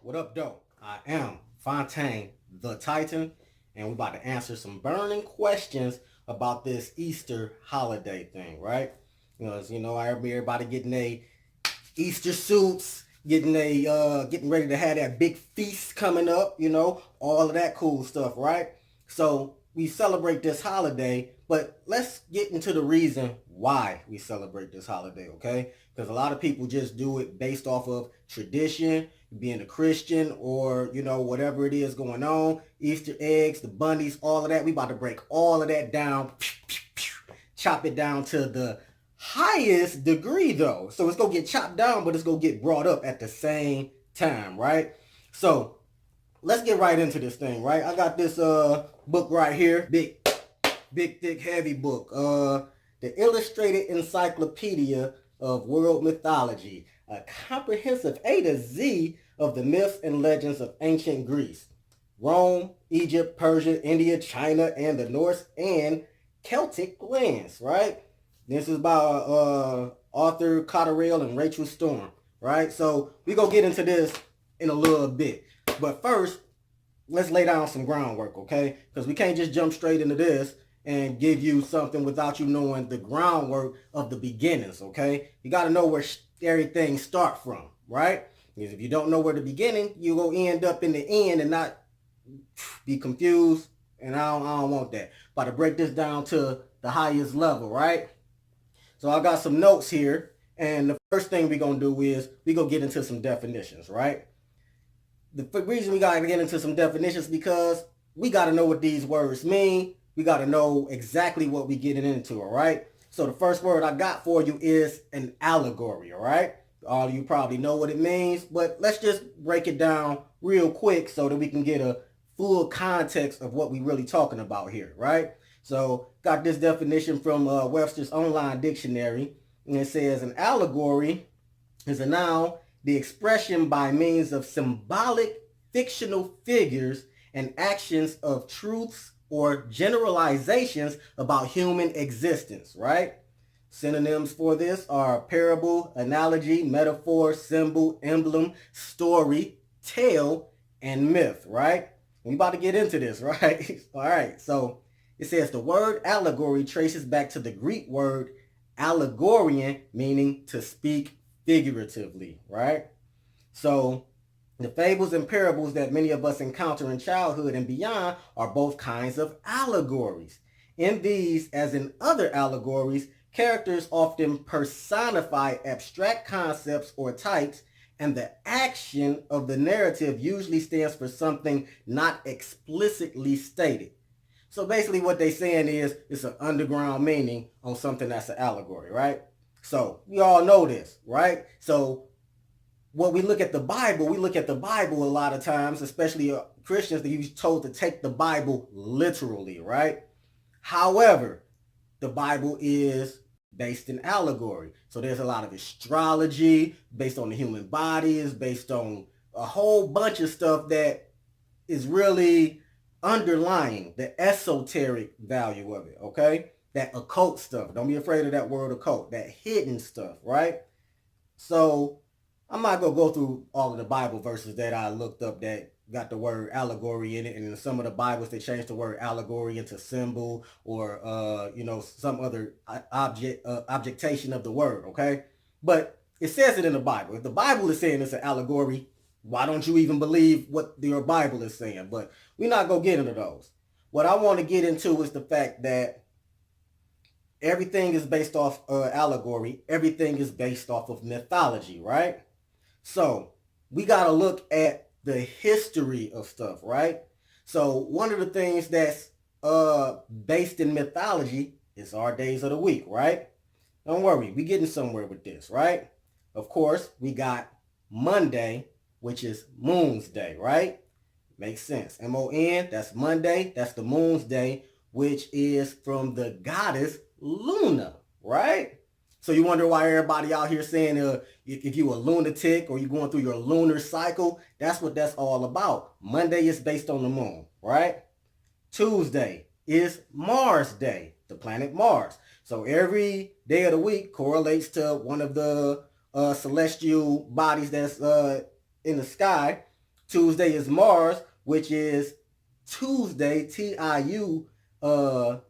What up, dope? I am Fontaine the Titan, and we're about to answer some burning questions about this Easter holiday thing, right? Everybody getting a Easter suits, getting ready to have that big feast coming up, all of that cool stuff, right? So we celebrate this holiday, but let's get into the reason why we celebrate this holiday, okay? Because a lot of people just do it based off of tradition, being a Christian, or whatever it is going on. Easter eggs, the bunnies, all of that. We about to break all of that down, chop it down to the highest degree though. So it's gonna get chopped down, but it's gonna get brought up at the same time, right? So let's get right into this thing, right? I got this book right here, big thick heavy book, the Illustrated Encyclopedia of World Mythology, a comprehensive A to Z of the myths and legends of ancient Greece, Rome, Egypt, Persia, India, China, and the Norse and Celtic lands, right? This is by Arthur Cotterell and Rachel Storm, right? So we gonna get into this in a little bit. But first, let's lay down some groundwork, okay? Because we can't just jump straight into this and give you something without you knowing the groundwork of the beginnings, okay? You got to know where everything start from, right? Because if you don't know where the beginning, you will end up in the end and not be confused, and I don't want that. About to break this down to the highest level, right? So I got some notes here, and the first thing we're going to do is we're going to get into some definitions, right? The reason we got to get into some definitions is because we got to know what these words mean. We got to know exactly what we're getting into, all right? So the first word I got for you is an allegory, all right? All of you probably know what it means, but let's just break it down real quick so that we can get a full context of what we're really talking about here, right? So got this definition from Webster's Online Dictionary, and it says an allegory is a noun, the expression by means of symbolic fictional figures and actions of truths or generalizations about human existence, right? Synonyms for this are parable, analogy, metaphor, symbol, emblem, story, tale, and myth, right? We about to get into this, right? All right, so it says the word allegory traces back to the Greek word allegorian, meaning to speak figuratively, right? So the fables and parables that many of us encounter in childhood and beyond are both kinds of allegories. In these, as in other allegories, characters often personify abstract concepts or types, and the action of the narrative usually stands for something not explicitly stated. So basically what they're saying is it's an underground meaning on something that's an allegory, right? So we all know this, right? So when we look at the Bible, a lot of times, especially Christians, they're told to take the Bible literally, right? However, the Bible is based in allegory. So there's a lot of astrology based on the human body, is based on a whole bunch of stuff that is really underlying the esoteric value of it, okay? That occult stuff. Don't be afraid of that word occult, that hidden stuff, right? So I'm not going to go through all of the Bible verses that I looked up that got the word allegory in it. And in some of the Bibles, they changed the word allegory into symbol or, some other objectation of the word, okay? But it says it in the Bible. If the Bible is saying it's an allegory, why don't you even believe what your Bible is saying? But we're not going to get into those. What I want to get into is the fact that everything is based off allegory. Everything is based off of mythology, right? So we got to look at the history of stuff, right? So one of the things that's based in mythology is our days of the week, right? Don't worry, we getting somewhere with this, right? Of course, we got Monday, which is Moon's Day, right? Makes sense. M-O-N, that's Monday. That's the Moon's Day, which is from the goddess Luna, right? So you wonder why everybody out here saying if you a lunatic or you going through your lunar cycle, that's what that's all about. Monday is based on the moon, right? Tuesday is Mars Day, the planet Mars. So every day of the week correlates to one of the celestial bodies that's in the sky. Tuesday is Mars, which is Tuesday, Tiu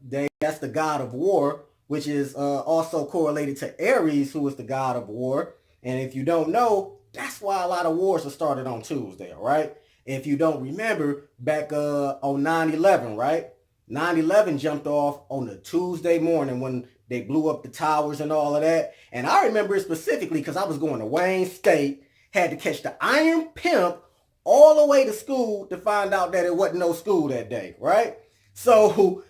day. That's the god of war, which is also correlated to Aries, who is the god of war. And if you don't know, that's why a lot of wars are started on Tuesday, all right? If you don't remember, back on 9/11, right? 9/11 jumped off on a Tuesday morning when they blew up the towers and all of that. And I remember it specifically because I was going to Wayne State, had to catch the Iron Pimp all the way to school to find out that it wasn't no school that day, right? So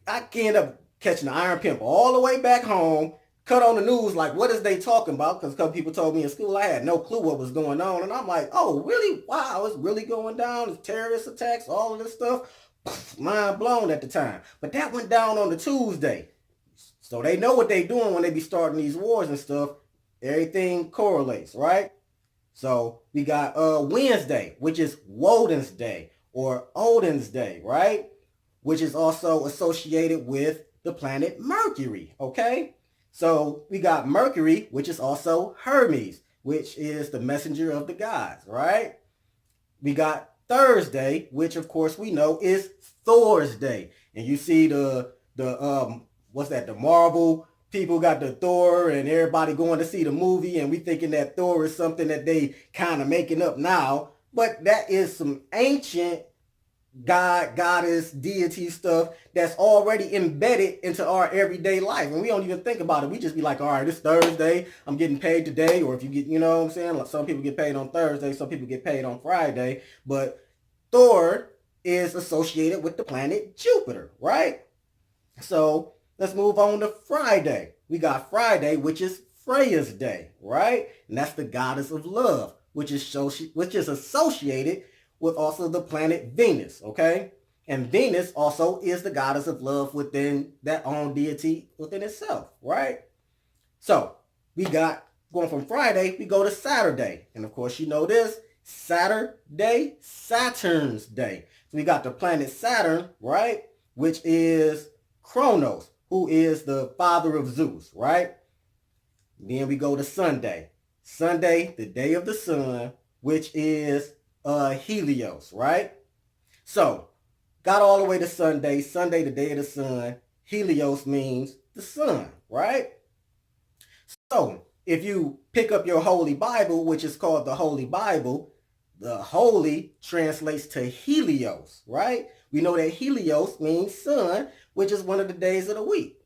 I ended up catching the Iron Pimp all the way back home, cut on the news like, what is they talking about? Because a couple people told me in school I had no clue what was going on. And I'm like, oh, really? Wow, it's really going down. It's terrorist attacks, all of this stuff. Mind blown at the time. But that went down on the Tuesday. So they know what they doing when they be starting these wars and stuff. Everything correlates, right? So we got Wednesday, which is Woden's Day or Odin's Day, right? Which is also associated with the planet Mercury, okay? So we got Mercury, which is also Hermes, which is the messenger of the gods, right? We got Thursday, which of course we know is Thor's Day. And you see the what's that, the Marvel people got the Thor and everybody going to see the movie and we thinking that Thor is something that they kind of making up now. But that is some ancient God, goddess, deity stuff that's already embedded into our everyday life. And we don't even think about it. We just be like, all right, it's Thursday. I'm getting paid today. Or if you get, you know what I'm saying? Like some people get paid on Thursday. Some people get paid on Friday. But Thor is associated with the planet Jupiter, right? So let's move on to Friday. We got Friday, which is Freya's Day, right? And that's the goddess of love, which is associated with also the planet Venus, okay? And Venus also is the goddess of love within that own deity within itself, right? So we got, going from Friday, we go to Saturday. And of course, you know this, Saturday, Saturn's Day. So we got the planet Saturn, right? Which is Kronos, who is the father of Zeus, right? Then we go to Sunday. Sunday, the day of the sun, which is Helios, right? So, got all the way to Sunday. Sunday, the day of the sun. Helios means the sun, right? So, if you pick up your Holy Bible, which is called the Holy Bible, the Holy translates to Helios, right? We know that Helios means sun, which is one of the days of the week.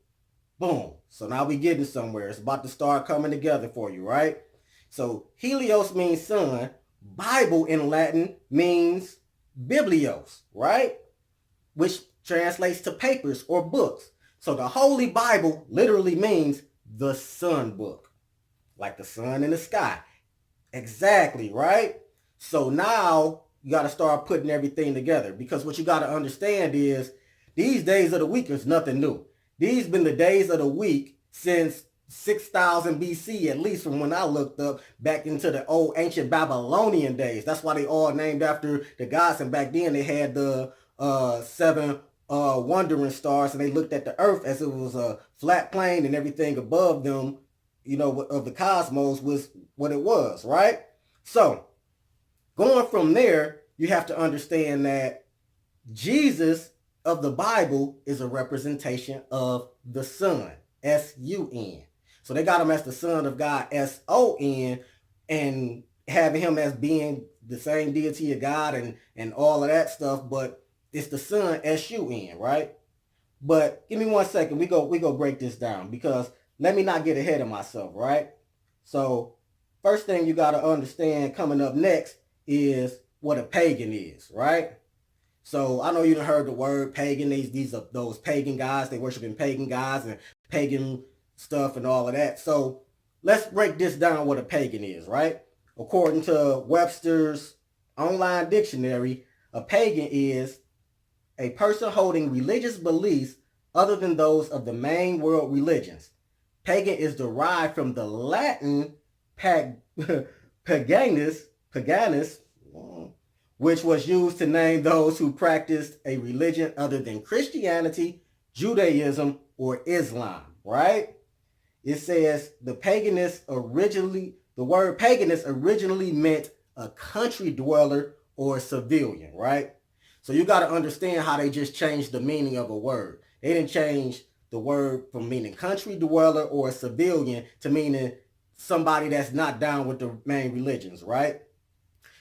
Boom. So now we're getting somewhere. It's about to start coming together for you, right? So Helios means sun. Bible in Latin means biblios, right? Which translates to papers or books. So the Holy Bible literally means the sun book, like the sun in the sky. Exactly, right? So now you got to start putting everything together, because what you got to understand is these days of the week is nothing new. These been the days of the week since 6000 BC, at least from when I looked up back into the old ancient Babylonian days. That's why they all named after the gods. And back then they had the seven wandering stars, and they looked at the earth as it was a flat plane, and everything above them, you know, of the cosmos was what it was, right? So going from there, you have to understand that Jesus of the Bible is a representation of the Son, S-U-N. So they got him as the Son of God, S-O-N, and having him as being the same deity of God and all of that stuff, but it's the Son, S-U-N, right? But give me 1 second. We go break this down, because let me not get ahead of myself, right? So first thing you got to understand coming up next is what a pagan is, right? So I know you done heard the word pagan. These are those pagan guys. They worshiping pagan gods and pagan stuff and all of that. So let's break this down what a pagan is, right? According to Webster's online dictionary, a pagan is a person holding religious beliefs other than those of the main world religions. Pagan is derived from the Latin paganus, which was used to name those who practiced a religion other than Christianity, Judaism, or Islam, right? It says the word paganist originally meant a country dweller or civilian, right? So you got to understand how they just changed the meaning of a word. They didn't change the word from meaning country dweller or civilian to meaning somebody that's not down with the main religions, right?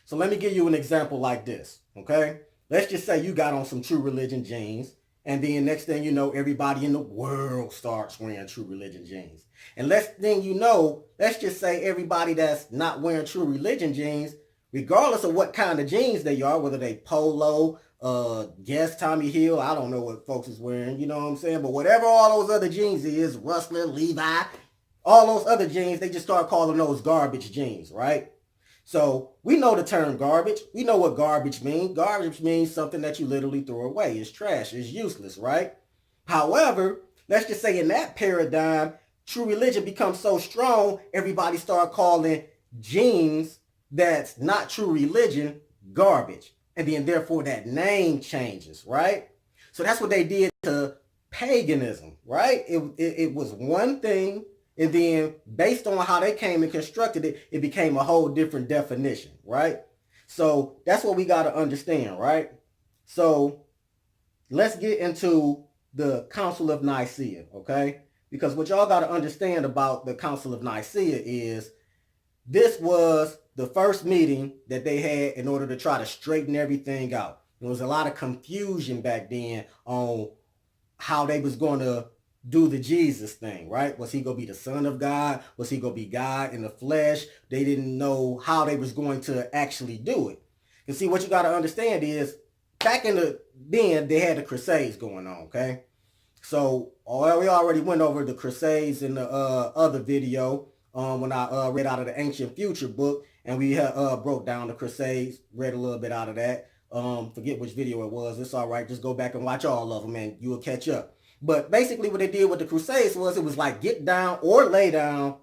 So let me give you an example like this, okay? Let's just say you got on some True Religion jeans, and then next thing you know, everybody in the world starts wearing True Religion jeans. And next thing you know, let's just say everybody that's not wearing True Religion jeans, regardless of what kind of jeans they are, whether they polo, Guess, Tommy Hill, I don't know what folks is wearing, you know what I'm saying? But whatever all those other jeans is, Rustler, Levi, all those other jeans, they just start calling those garbage jeans, right? So we know the term garbage. We know what garbage means. Garbage means something that you literally throw away. It's trash. It's useless, right? However, let's just say in that paradigm, True Religion becomes so strong, everybody start calling jeans that's not True Religion garbage. And then therefore that name changes, right? So that's what they did to paganism, right? It was one thing, and then based on how they came and constructed it, it became a whole different definition, right? So that's what we got to understand, right? So let's get into the Council of Nicea, okay? Because what y'all got to understand about the Council of Nicea is this was the first meeting that they had in order to try to straighten everything out. There was a lot of confusion back then on how they was going to do the Jesus thing, right? Was he going to be the Son of God? Was he going to be God in the flesh? They didn't know how they was going to actually do it. And see, what you got to understand is back in the then they had the Crusades going on, okay? So we already went over the Crusades in the other video when I read out of the Ancient Future book, and we broke down the Crusades, read a little bit out of that. Forget which video it was. It's all right. Just go back and watch all of them, and you will catch up. But basically what they did with the Crusades was it was like get down or lay down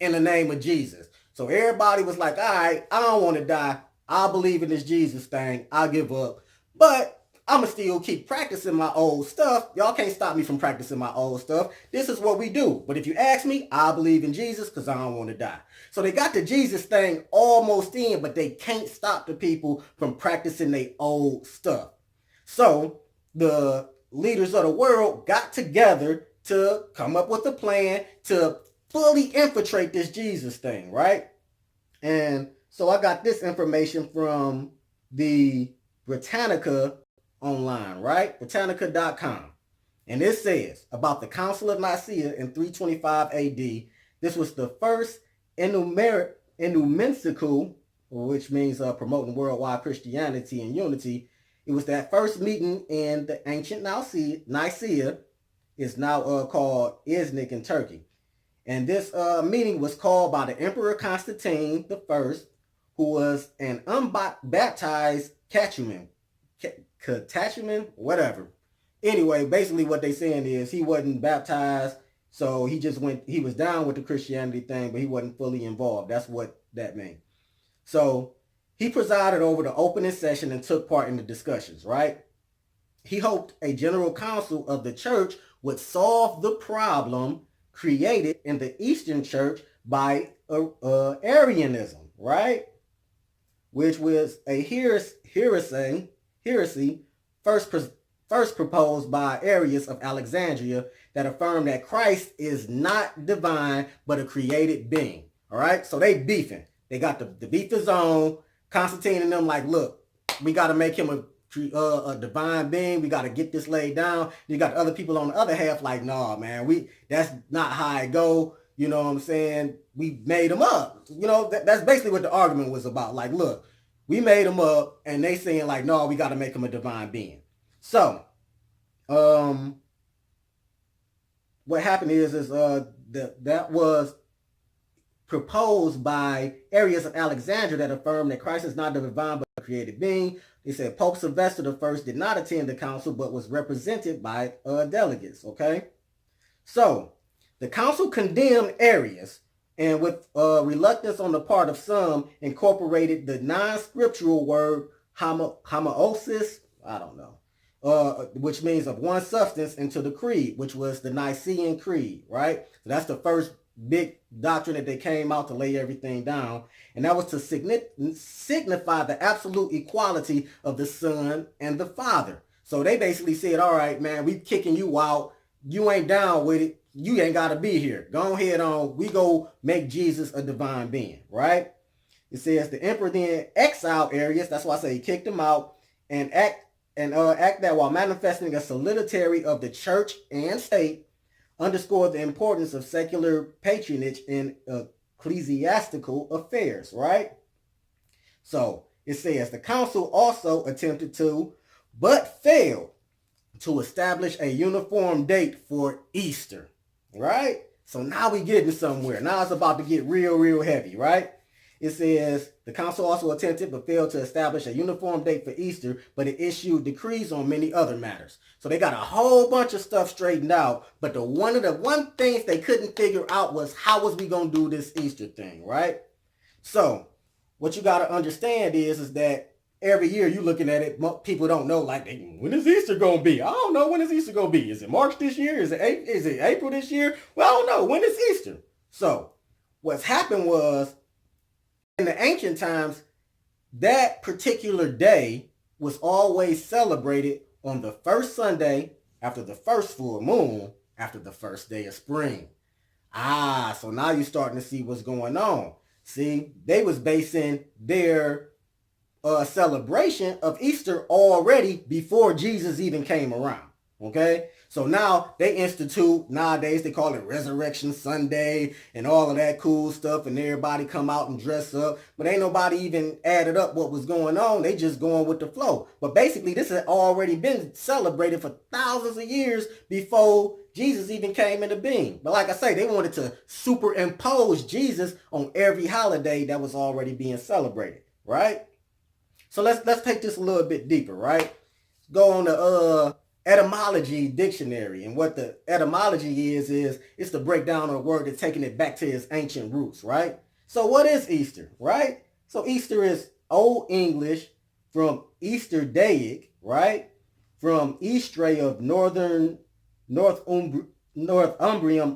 in the name of Jesus. So everybody was like, all right, I don't want to die. I believe in this Jesus thing. I'll give up. But I'm going to still keep practicing my old stuff. Y'all can't stop me from practicing my old stuff. This is what we do. But if you ask me, I believe in Jesus because I don't want to die. So they got the Jesus thing almost in, but they can't stop the people from practicing their old stuff. So the leaders of the world got together to come up with a plan to fully infiltrate this Jesus thing, right? And so I got this information from the Britannica online, right? Britannica.com. And it says about the Council of Nicea in 325 AD. This was the first enumenical, which means promoting worldwide Christianity and unity. It was that first meeting in the ancient Nicea, is now called Iznik in Turkey. And this meeting was called by the Emperor Constantine I, who was an unbaptized catechumen, whatever. Anyway, basically what they saying is he wasn't baptized, so he was down with the Christianity thing, but he wasn't fully involved. That's what that means. So he presided over the opening session and took part in the discussions, right? He hoped a general council of the church would solve the problem created in the Eastern Church by Arianism, right? Which was a heresy first proposed by Arius of Alexandria that affirmed that Christ is not divine but a created being. All right, so they beefing. They got the beef is on. Constantine and them like, look, we got to make him a divine being. We got to get this laid down. You got other people on the other half like, nah, man, that's not how it go. You know what I'm saying? We made him up. You know, that's basically what the argument was about. Like, look, we made him up, and they saying like, no, we got to make him a divine being. So, what happened is that was proposed by Arius of Alexandria that affirmed that Christ is not the divine but a created being. They said Pope Sylvester I did not attend the council but was represented by delegates, okay? So, the council condemned Arius and with reluctance on the part of some incorporated the non-scriptural word homoousis, I don't know, which means of one substance into the creed, which was the Nicene Creed, right? So that's the first big doctrine that they came out to lay everything down, and that was to signify the absolute equality of the Son and the Father. So they basically said, all right, man, we kicking you out. You ain't down with it. You ain't got to be here. Go ahead on. We go make Jesus a divine being, right? It says the emperor then exiled Arius. That's why I say he kicked him out and act that while manifesting a solidarity of the church and state, underscored the importance of secular patronage in ecclesiastical affairs, right? So it says the council also attempted to, but failed to establish a uniform date for Easter, right? So now we getting somewhere. Now it's about to get real heavy, right? It says the council also attempted but failed to establish a uniform date for Easter, but it issued decrees on many other matters. So they got a whole bunch of stuff straightened out, but the one things they couldn't figure out was how was we gonna do this Easter thing, right? So what you got to understand is that every year you looking at it, people don't know, like, when is Easter going to be? I don't know. When is Easter going to be? Is it March this year? Is it April this year? Well, I don't know. When is Easter? So what's happened was, in the ancient times, that particular day was always celebrated on the first Sunday after the first full moon, after the first day of spring. So now you're starting to see what's going on. See, they was basing their celebration of Easter already before Jesus even came around. Okay, so now they institute, nowadays they call it Resurrection Sunday and all of that cool stuff, and everybody come out and dress up, but ain't nobody even added up what was going on. They just going with the flow. But basically this had already been celebrated for thousands of years before Jesus even came into being. But like I say, they wanted to superimpose Jesus on every holiday that was already being celebrated, right? So let's take this a little bit deeper, right? Go on the etymology dictionary, and what the etymology is it's the breakdown of a word that's taking it back to its ancient roots, right? So what is Easter, right? So Easter is Old English from Easterdaic, right? From Eastre of Northumbrium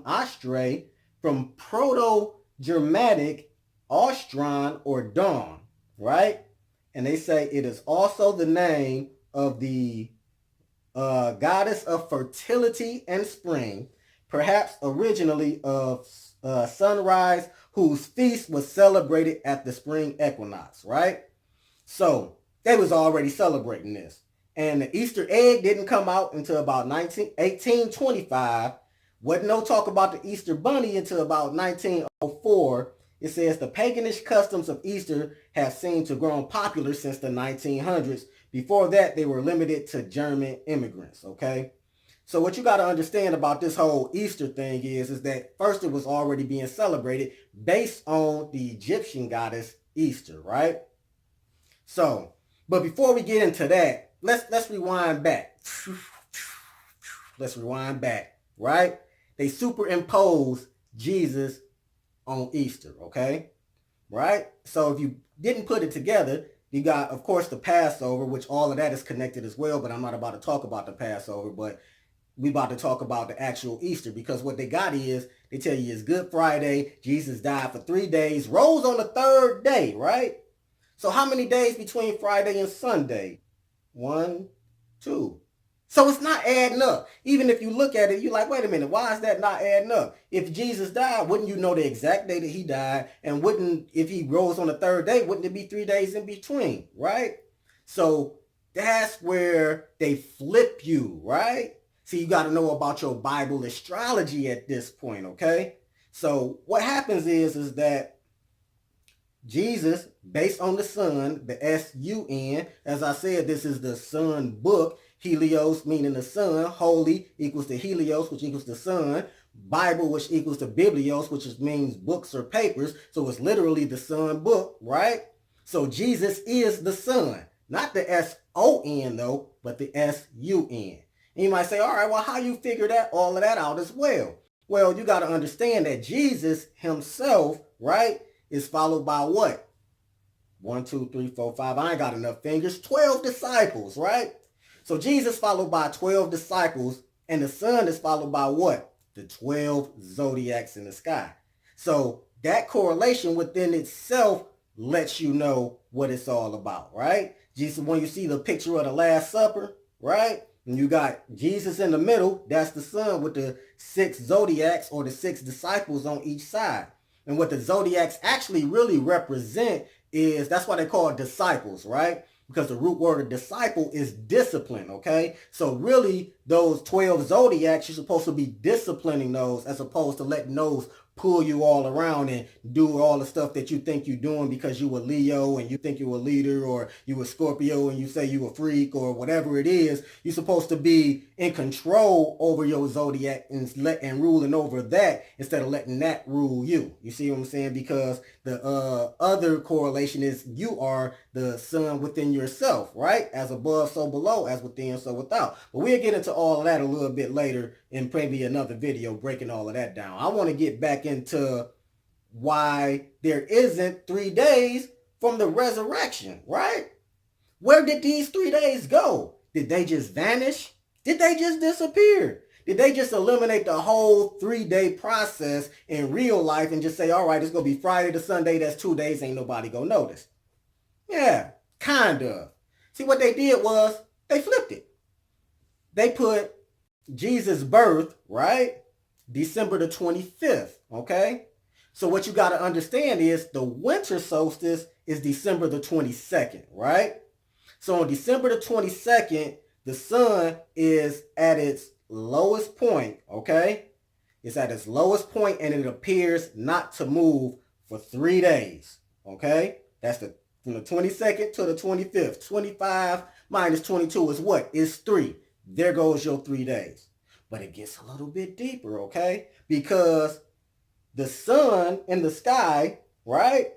Astre, from Proto-Germanic Austron or dawn, right? And they say it is also the name of the goddess of fertility and spring, perhaps originally of sunrise, whose feast was celebrated at the spring equinox, right? So they was already celebrating this. And the Easter egg didn't come out until about 1825. Wasn't no talk about the Easter bunny until about 1904. It says the paganish customs of Easter have seemed to grown popular since the 1900s. Before that, they were limited to German immigrants, okay? So what you got to understand about this whole Easter thing is that first it was already being celebrated based on the Egyptian goddess Easter, right? So, but before we get into that, let's rewind back. Let's rewind back, right? They superimposed Jesus on Easter, okay? Right? So if you didn't put it together, you got, of course, the Passover, which all of that is connected as well, but I'm not about to talk about the Passover, but we about to talk about the actual Easter, because what they got is, they tell you it's Good Friday, Jesus died for 3 days, rose on the third day, right? So how many days between Friday and Sunday? 1, 2. So it's not adding up. Even if you look at it, you're like, wait a minute, why is that not adding up? If Jesus died, wouldn't you know the exact day that he died? And wouldn't, if he rose on the third day, wouldn't it be 3 days in between, right? So that's where they flip you, right? See, you got to know about your Bible astrology at this point, okay? So what happens is that Jesus, based on the sun, the S-U-N, as I said, this is the sun book. Helios meaning the sun, holy equals to Helios, which equals the sun, Bible, which equals to Biblios, which means books or papers. So it's literally the sun book, right? So Jesus is the sun, not the S-O-N though, but the S-U-N. And you might say, all right, well, how you figure that all of that out as well? Well, you got to understand that Jesus himself, right, is followed by what? 1, 2, 3, 4, 5. I ain't got enough fingers. 12 disciples, right? So Jesus followed by 12 disciples, and the sun is followed by what? The 12 zodiacs in the sky. So that correlation within itself lets you know what it's all about, right? Jesus, when you see the picture of the Last Supper, right? And you got Jesus in the middle, that's the sun with the 6 zodiacs or the 6 disciples on each side. And what the zodiacs actually really represent is, that's why they call it disciples, right? Because the root word of disciple is discipline, okay? So really, those 12 zodiacs, you're supposed to be disciplining those as opposed to letting those pull you all around and do all the stuff that you think you're doing because you a Leo and you think you're a leader, or you a Scorpio and you say you a freak, or whatever it is. You're supposed to be in control over your zodiac and ruling over that instead of letting that rule you. You see what I'm saying? Because the other correlation is you are the sun within yourself, right? As above, so below, as within, so without. But we'll get into all of that a little bit later in maybe another video breaking all of that down. I want to get back into why there isn't 3 days from the resurrection, right? Where did these 3 days go? Did they just vanish? Did they just disappear? Did they just eliminate the whole 3-day process in real life and just say, all right, it's going to be Friday to Sunday, that's 2 days, ain't nobody going to notice? Yeah, kind of. See, what they did was they flipped it. They put Jesus' birth, right? December the 25th, okay? So what you got to understand is the winter solstice is December the 22nd, right? So on December the 22nd, the sun is at its lowest point, okay? It's at its lowest point and it appears not to move for 3 days, okay? That's from the 22nd to the 25th. 25 minus 22 is what? It's 3. There goes your 3 days. But it gets a little bit deeper, okay? Because the sun in the sky, right,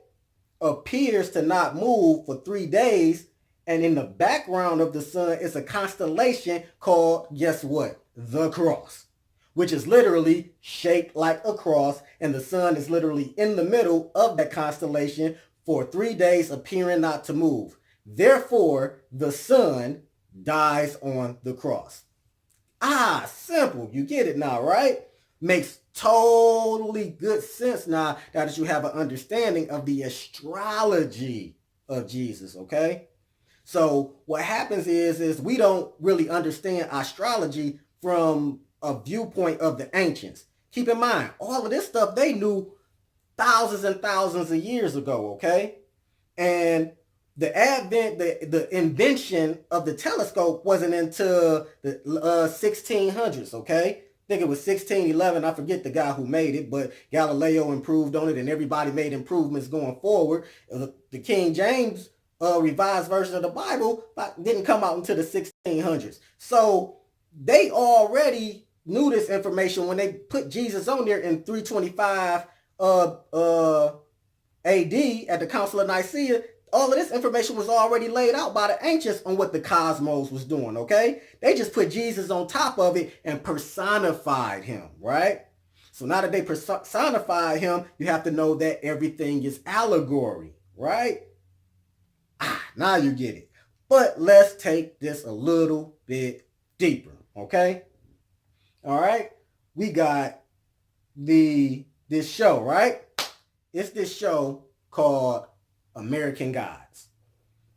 appears to not move for 3 days. And in the background of the sun is a constellation called, guess what? The Cross, which is literally shaped like a cross. And the sun is literally in the middle of that constellation for 3 days, appearing not to move. Therefore, the sun dies on the cross. Simple. You get it now, right? Makes totally good sense now that you have an understanding of the astrology of Jesus, okay? So what happens is we don't really understand astrology from a viewpoint of the ancients. Keep in mind, all of this stuff they knew thousands and thousands of years ago, okay? And the advent, the invention of the telescope wasn't until the 1600s, okay? I think it was 1611. I forget the guy who made it, but Galileo improved on it and everybody made improvements going forward. The King James revised version of the Bible didn't come out until the 1600s. So they already knew this information when they put Jesus on there in 325 AD at the Council of Nicea. All of this information was already laid out by the ancients on what the cosmos was doing, okay? They just put Jesus on top of it and personified him, right? So now that they personified him, you have to know that everything is allegory, right? Now you get it. But let's take this a little bit deeper, okay? All right? We got this show, right? It's this show called American Gods.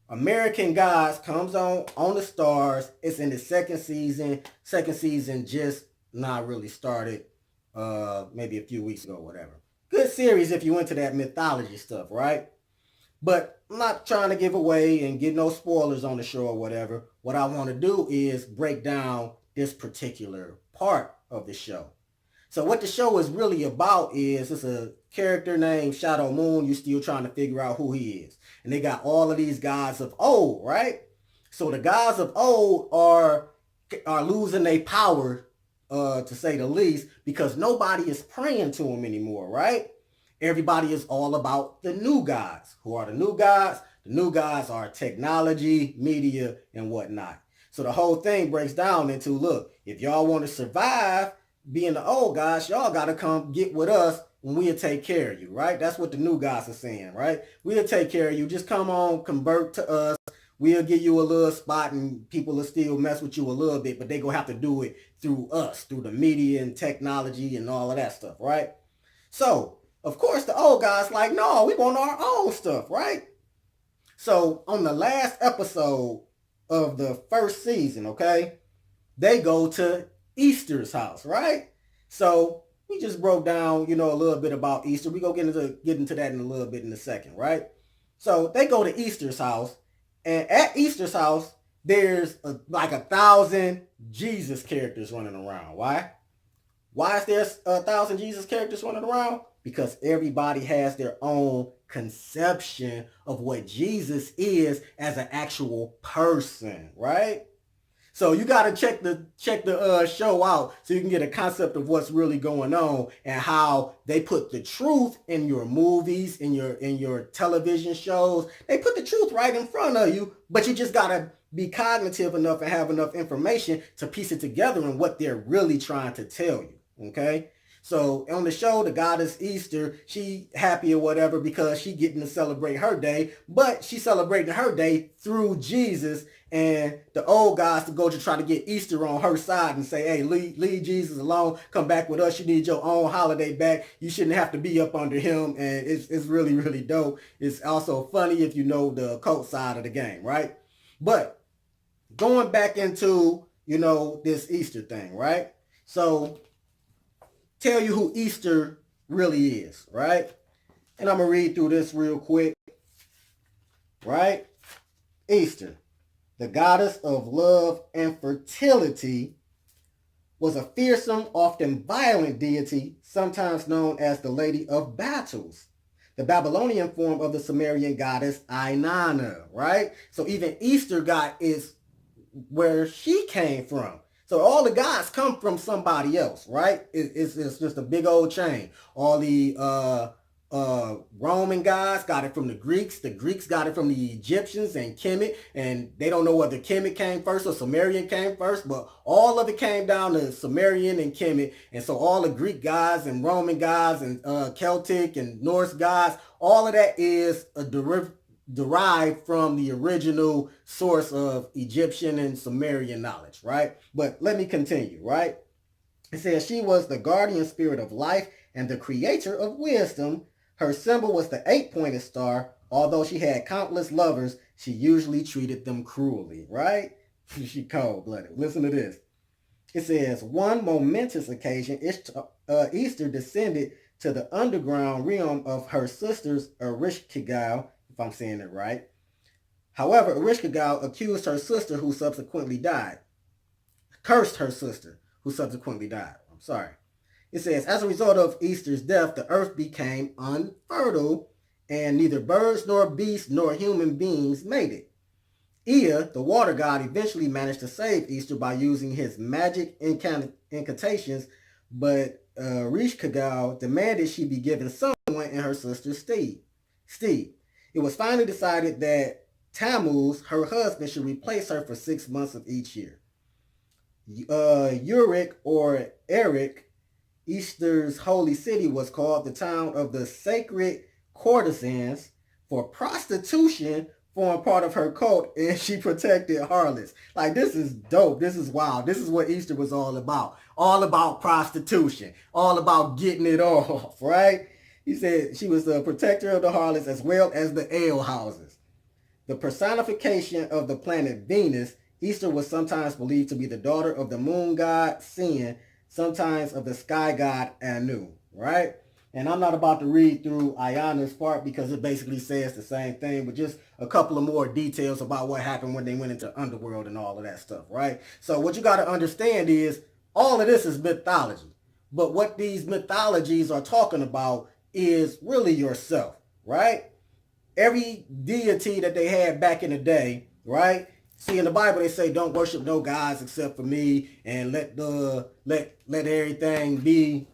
American Gods comes on the Stars. It's in the second season. Second season just not really started maybe a few weeks ago, whatever. Good series if you into that mythology stuff, right? But I'm not trying to give away and get no spoilers on the show or whatever. What I want to do is break down this particular part of the show. So what the show is really about is it's a character named Shadow Moon. You're still trying to figure out who he is. And they got all of these gods of old, right? So the gods of old are losing their power, to say the least, because nobody is praying to them anymore, right? Everybody is all about the new gods. Who are the new gods? The new gods are technology, media, and whatnot. So the whole thing breaks down into, look, if y'all want to survive being the old gods, y'all got to come get with us and we'll take care of you, right? That's what the new gods are saying, right? We'll take care of you. Just come on, convert to us. We'll give you a little spot and people will still mess with you a little bit, but they going to have to do it through us, through the media and technology and all of that stuff, right? So Of course, the old guy's like, no, we want our own stuff, right? So on the last episode of the first season, okay, they go to Easter's house, right? So we just broke down, a little bit about Easter. We go get into that in a little bit in a second, right? So they go to Easter's house, and at Easter's house, there's like 1,000 Jesus characters running around. Why? Why is there 1,000 Jesus characters running around? Because everybody has their own conception of what Jesus is as an actual person, right? So you got to check the show out so you can get a concept of what's really going on and how they put the truth in your movies, in your television shows. They put the truth right in front of you, but you just got to be cognitive enough and have enough information to piece it together and what they're really trying to tell you. Okay? So on the show, the goddess Easter, she happy or whatever because she getting to celebrate her day, but she celebrating her day through Jesus, and the old guys to go to try to get Easter on her side and say, hey, leave Jesus alone, come back with us, you need your own holiday back, you shouldn't have to be up under him, and it's really, really dope. It's also funny if you know the occult side of the game, right? But going back into, this Easter thing, right? So tell you who Easter really is, right? And I'm going to read through this real quick, right? Easter, the goddess of love and fertility, was a fearsome, often violent deity, sometimes known as the Lady of Battles, the Babylonian form of the Sumerian goddess Inanna, right? So even Easter god is where she came from. So all the gods come from somebody else, right? It's just a big old chain. All the Roman gods got it from the Greeks. The Greeks got it from the Egyptians and Kemet. And they don't know whether Kemet came first or Sumerian came first, but all of it came down to Sumerian and Kemet. And so all the Greek gods and Roman gods and Celtic and Norse gods, all of that is a derived from the original source of Egyptian and Sumerian knowledge, right? But let me continue, right? It says she was the guardian spirit of life and the creator of wisdom. Her symbol was the 8-pointed star. Although she had countless lovers, she usually treated them cruelly, right? She cold-blooded. Listen to this. It says, one momentous occasion, Easter descended to the underground realm of her sisters, Erishkigal, if I'm saying it right. However, Erishkigal accused her sister, who subsequently died. Cursed her sister, who subsequently died. I'm sorry. It says, as a result of Easter's death, the earth became unfertile, and neither birds nor beasts nor human beings made it. Ea, the water god, eventually managed to save Easter by using his magic incantations, but Erishkigal demanded she be given someone in her sister's stead. It was finally decided that Tammuz, her husband, should replace her for 6 months of each year. Uruk, or Eric, Easter's holy city, was called the town of the sacred courtesans, for prostitution formed part of her cult, and she protected harlots. Like, this is dope. This is wild. This is what Easter was all about. All about prostitution. All about getting it off, right? He said she was the protector of the harlots as well as the alehouses. The personification of the planet Venus, Easter was sometimes believed to be the daughter of the moon god Sin, sometimes of the sky god Anu, right? And I'm not about to read through Ayana's part because it basically says the same thing, but just a couple of more details about what happened when they went into underworld and all of that stuff, right? So what you got to understand is all of this is mythology. But what these mythologies are talking about is really yourself, right? Every deity that they had back in the day, right? See, in the Bible they say don't worship no gods except for me, and let everything be,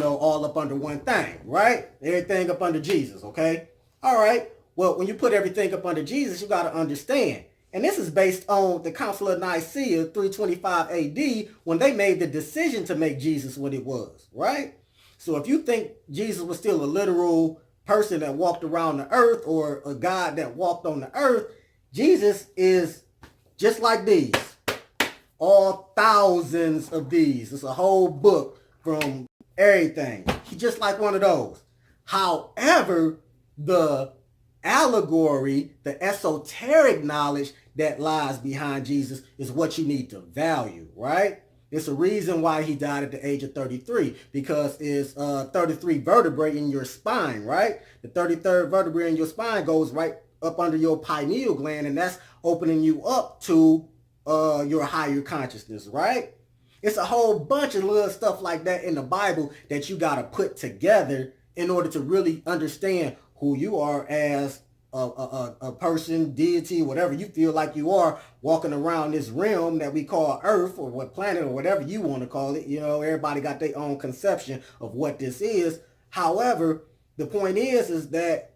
all up under one thing, right? Everything up under Jesus, okay? All right. Well, when you put everything up under Jesus, you got to understand. And this is based on the Council of Nicea, 325 AD, when they made the decision to make Jesus what it was, right? So if you think Jesus was still a literal person that walked around the earth or a God that walked on the earth, Jesus is just like these. All thousands of these. It's a whole book from everything. He's just like one of those. However, the allegory, the esoteric knowledge that lies behind Jesus is what you need to value, right? It's a reason why he died at the age of 33, because it's 33 vertebrae in your spine, right? The 33rd vertebrae in your spine goes right up under your pineal gland, and that's opening you up to your higher consciousness, right? It's a whole bunch of little stuff like that in the Bible that you got to put together in order to really understand who you are as a person, deity, whatever you feel like you are, walking around this realm that we call Earth, or what planet, or whatever you want to call it. You know, everybody got their own conception of what this is. However, the point is that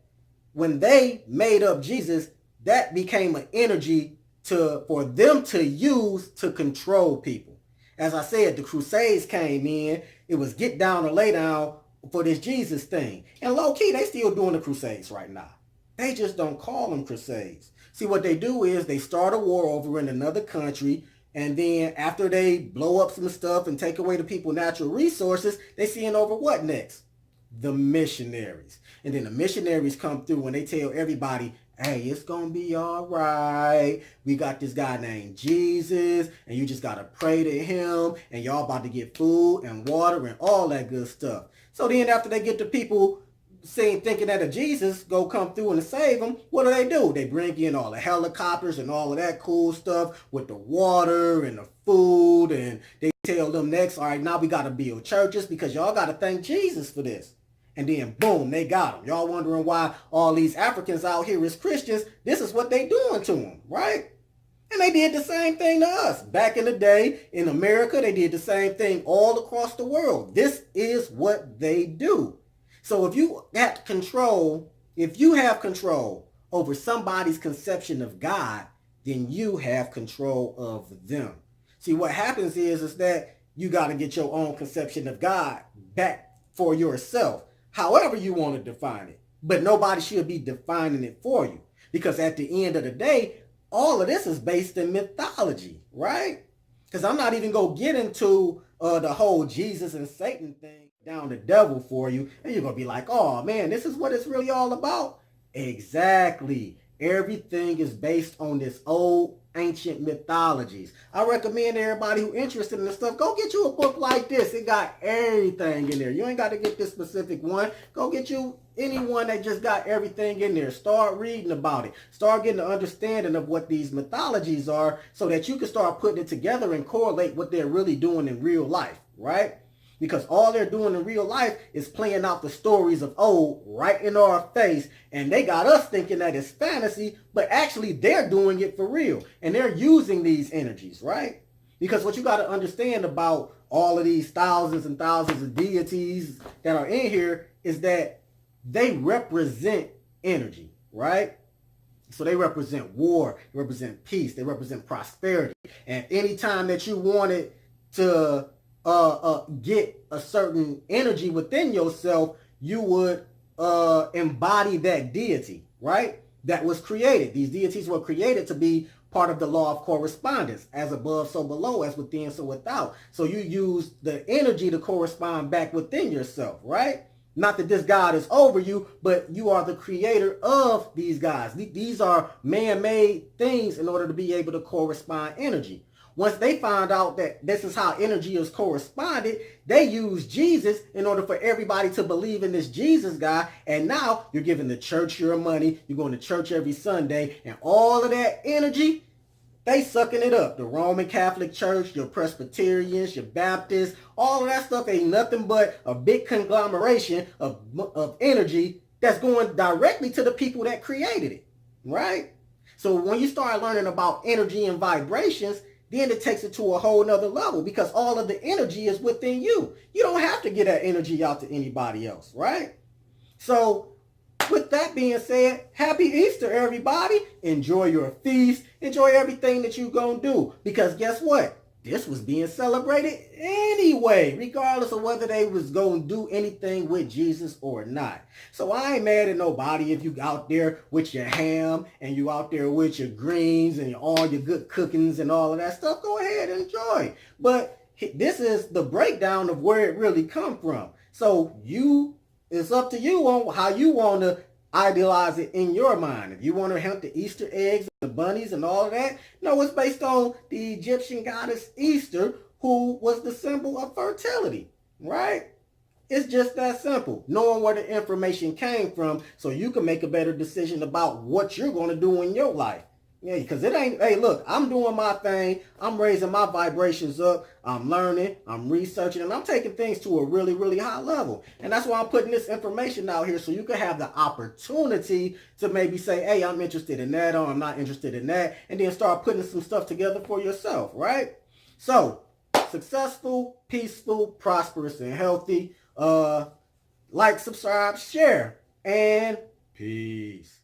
when they made up Jesus, that became an energy for them to use to control people. As I said, the Crusades came in. It was get down or lay down for this Jesus thing. And low key, they still doing the Crusades right now. They just don't call them Crusades. See, what they do is they start a war over in another country, and then after they blow up some stuff and take away the people's natural resources, they seeing over what next? The missionaries. And then the missionaries come through and they tell everybody, hey, it's going to be all right. We got this guy named Jesus, and you just got to pray to him, and y'all about to get food and water and all that good stuff. So then after they get the people thinking that a Jesus go come through and save them, what do? They bring in all the helicopters and all of that cool stuff with the water and the food, and they tell them next, all right, now we got to build churches because y'all got to thank Jesus for this. And then boom, they got them. Y'all wondering why all these Africans out here is Christians. This is what they doing to them, right? And they did the same thing to us. Back in the day in America, they did the same thing all across the world. This is what they do. So if you have control over somebody's conception of God, then you have control of them. See, what happens is that you got to get your own conception of God back for yourself, however you want to define it. But nobody should be defining it for you, because at the end of the day, all of this is based in mythology, right? Because I'm not even going to get into the whole Jesus and Satan thing down the devil for you, and you're going to be like, oh man, this is what it's really all about. Exactly. Everything is based on this old ancient mythologies. I recommend everybody who interested in this stuff, go get you a book like this. It got everything in there. You ain't got to get this specific one. Go get you anyone that just got everything in there. Start reading about it. Start getting an understanding of what these mythologies are, so that you can start putting it together and correlate what they're really doing in real life, right? Because all they're doing in real life is playing out the stories of old right in our face. And they got us thinking that it's fantasy, but actually they're doing it for real. And they're using these energies, right? Because what you got to understand about all of these thousands and thousands of deities that are in here is that they represent energy, right? So they represent war, they represent peace, they represent prosperity. And anytime that you wanted to get a certain energy within yourself, you would embody that deity, right? That was created. These deities were created to be part of the law of correspondence, as above, so below, as within, so without. So you use the energy to correspond back within yourself, right? Not that this God is over you, but you are the creator of these gods. These are man-made things in order to be able to correspond energy. Once they found out that this is how energy is corresponded, they used Jesus in order for everybody to believe in this Jesus guy. And now you're giving the church your money. You're going to church every Sunday. And all of that energy, they sucking it up. The Roman Catholic Church, your Presbyterians, your Baptists, all of that stuff ain't nothing but a big conglomeration of energy that's going directly to the people that created it, right? So when you start learning about energy and vibrations, then it takes it to a whole nother level, because all of the energy is within you. You don't have to get that energy out to anybody else, right? So with that being said, happy Easter, everybody. Enjoy your feast. Enjoy everything that you're going to do, because guess what? This was being celebrated anyway, regardless of whether they was going to do anything with Jesus or not. So I ain't mad at nobody if you out there with your ham and you out there with your greens and all your good cookings and all of that stuff. Go ahead and enjoy. But this is the breakdown of where it really come from. So you It's up to you on how you want to idealize it in your mind. If you want to hunt the Easter eggs, the bunnies, and all of that, no, it's based on the Egyptian goddess Easter, who was the symbol of fertility, right? It's just that simple. Knowing where the information came from so you can make a better decision about what you're going to do in your life. Yeah, because it ain't, hey, look, I'm doing my thing. I'm raising my vibrations up. I'm learning. I'm researching. And I'm taking things to a really, really high level. And that's why I'm putting this information out here so you can have the opportunity to maybe say, hey, I'm interested in that or I'm not interested in that. And then start putting some stuff together for yourself, right? So, successful, peaceful, prosperous, and healthy. Like, subscribe, share, and peace.